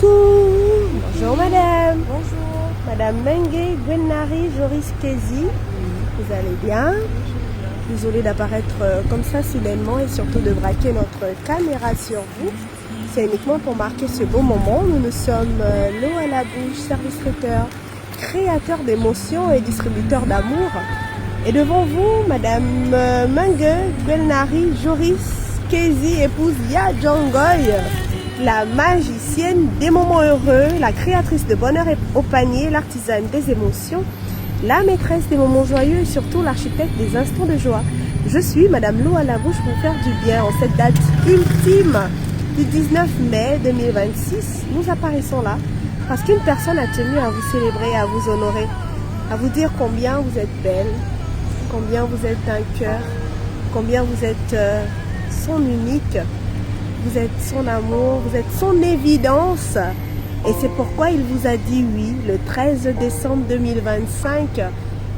Coucou. Bonjour madame. Bonjour. Madame Mengue Gwenari Joris Kezi. Vous allez bien? Désolée d'apparaître comme ça soudainement et surtout de braquer notre caméra sur vous. C'est uniquement pour marquer ce beau moment. Nous sommes l'eau à la bouche, service traiteur, créateur d'émotions et distributeur d'amour. Et devant vous, madame Mengue Gwenari Joris Kezi, épouse Ya Jongoy, la magicienne des moments heureux, la créatrice de bonheur au panier, l'artisane des émotions, la maîtresse des moments joyeux et surtout l'architecte des instants de joie. Je suis madame l'eau à la bouche pour faire du bien en cette date ultime du 19 mai 2026. Nous apparaissons là parce qu'une personne a tenu à vous célébrer, à vous honorer, à vous dire combien vous êtes belle, combien vous êtes un cœur, combien vous êtes son unique, vous êtes son amour, vous êtes son évidence. Et c'est pourquoi il vous a dit oui le 13 décembre 2025.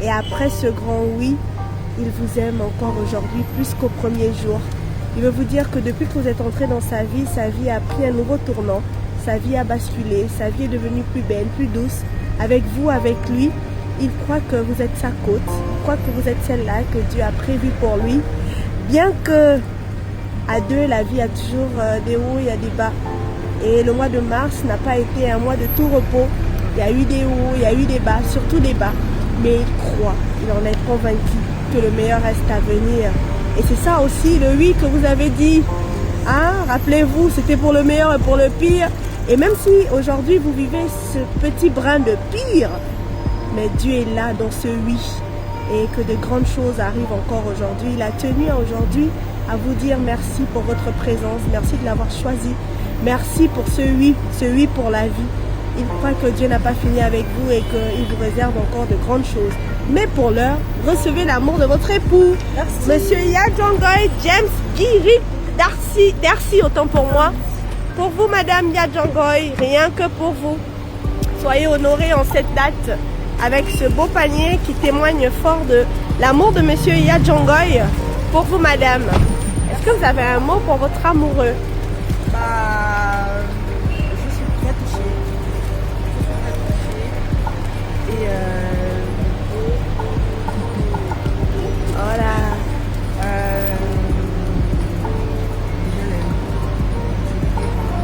Et après ce grand oui, il vous aime encore aujourd'hui plus qu'au premier jour. Il veut vous dire que depuis que vous êtes entré dans sa vie a pris un nouveau tournant. Sa vie a basculé, sa vie est devenue plus belle, plus douce. Avec vous, avec lui, il croit que vous êtes sa côte. Il croit que vous êtes celle-là que Dieu a prévue pour lui. Bien que à deux, la vie a toujours des hauts, il y a des bas. Et le mois de mars n'a pas été un mois de tout repos. Il y a eu des hauts, il y a eu des bas, surtout des bas. Mais il croit, il en est convaincu que le meilleur reste à venir. Et c'est ça aussi le oui que vous avez dit. Hein? Rappelez-vous, c'était pour le meilleur et pour le pire. Et même si aujourd'hui vous vivez ce petit brin de pire, mais Dieu est là dans ce oui. Et que de grandes choses arrivent encore aujourd'hui. Il a tenu à aujourd'hui à vous dire merci pour votre présence, merci de l'avoir choisi, merci pour ce oui pour la vie. Il croit que Dieu n'a pas fini avec vous et qu'il vous réserve encore de grandes choses. Mais pour l'heure, recevez l'amour de votre époux. Merci. Monsieur Ya Jongoy James Giri Darcy, autant pour moi. Pour vous, madame Ya Jongoy, rien que pour vous. Soyez honorés en cette date avec ce beau panier qui témoigne fort de l'amour de monsieur Ya Jongoy. Pour vous, madame, est-ce que vous avez un mot pour votre amoureux? Je suis très touchée. Et Voilà. je l'aime.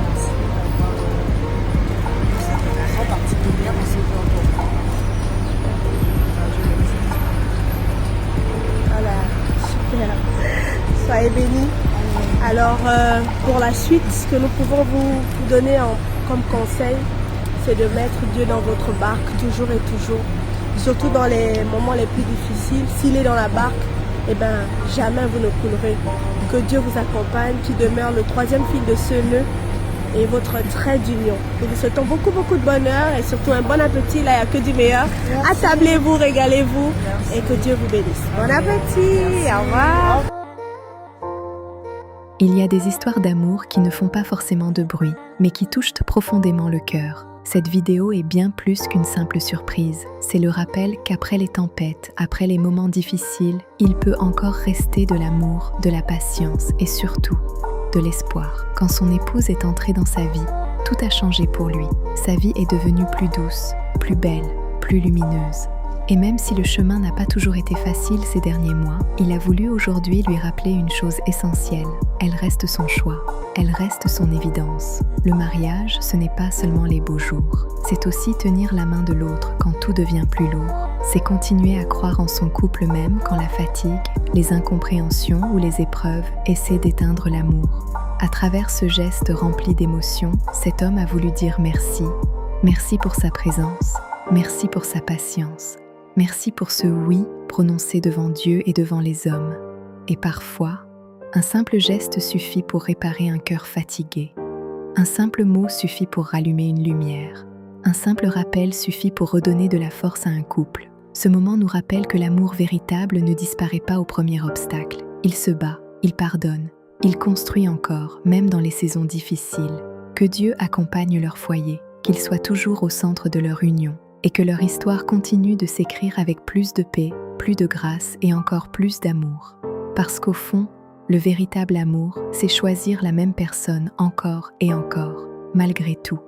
Merci d'avoir cette relation particulière aussi pour moi. Je l'aime. Voilà. Super. Soyez bénis. Alors, pour la suite, ce que nous pouvons vous donner comme conseil, c'est de mettre Dieu dans votre barque, toujours et toujours. Surtout dans les moments les plus difficiles. S'il est dans la barque, eh ben, jamais vous ne coulerez. Que Dieu vous accompagne, qui demeure le troisième fil de ce nœud et votre trait d'union. Nous vous souhaitons beaucoup, beaucoup de bonheur et surtout un bon appétit. Là, il n'y a que du meilleur. Merci. Attablez-vous, régalez-vous. Merci. Et que Dieu vous bénisse. Bon appétit. Merci. Au revoir. Il y a des histoires d'amour qui ne font pas forcément de bruit, mais qui touchent profondément le cœur. Cette vidéo est bien plus qu'une simple surprise. C'est le rappel qu'après les tempêtes, après les moments difficiles, il peut encore rester de l'amour, de la patience et surtout de l'espoir. Quand son épouse est entrée dans sa vie, tout a changé pour lui. Sa vie est devenue plus douce, plus belle, plus lumineuse. Et même si le chemin n'a pas toujours été facile ces derniers mois, il a voulu aujourd'hui lui rappeler une chose essentielle. Elle reste son choix, elle reste son évidence. Le mariage, ce n'est pas seulement les beaux jours. C'est aussi tenir la main de l'autre quand tout devient plus lourd. C'est continuer à croire en son couple même quand la fatigue, les incompréhensions ou les épreuves essaient d'éteindre l'amour. À travers ce geste rempli d'émotions, cet homme a voulu dire merci. Merci pour sa présence, merci pour sa patience. Merci pour ce oui prononcé devant Dieu et devant les hommes. Et parfois, un simple geste suffit pour réparer un cœur fatigué. Un simple mot suffit pour rallumer une lumière. Un simple rappel suffit pour redonner de la force à un couple. Ce moment nous rappelle que l'amour véritable ne disparaît pas au premier obstacle. Il se bat, il pardonne, il construit encore, même dans les saisons difficiles. Que Dieu accompagne leur foyer, qu'il soit toujours au centre de leur union. Et que leur histoire continue de s'écrire avec plus de paix, plus de grâce et encore plus d'amour. Parce qu'au fond, le véritable amour, c'est choisir la même personne encore et encore, malgré tout.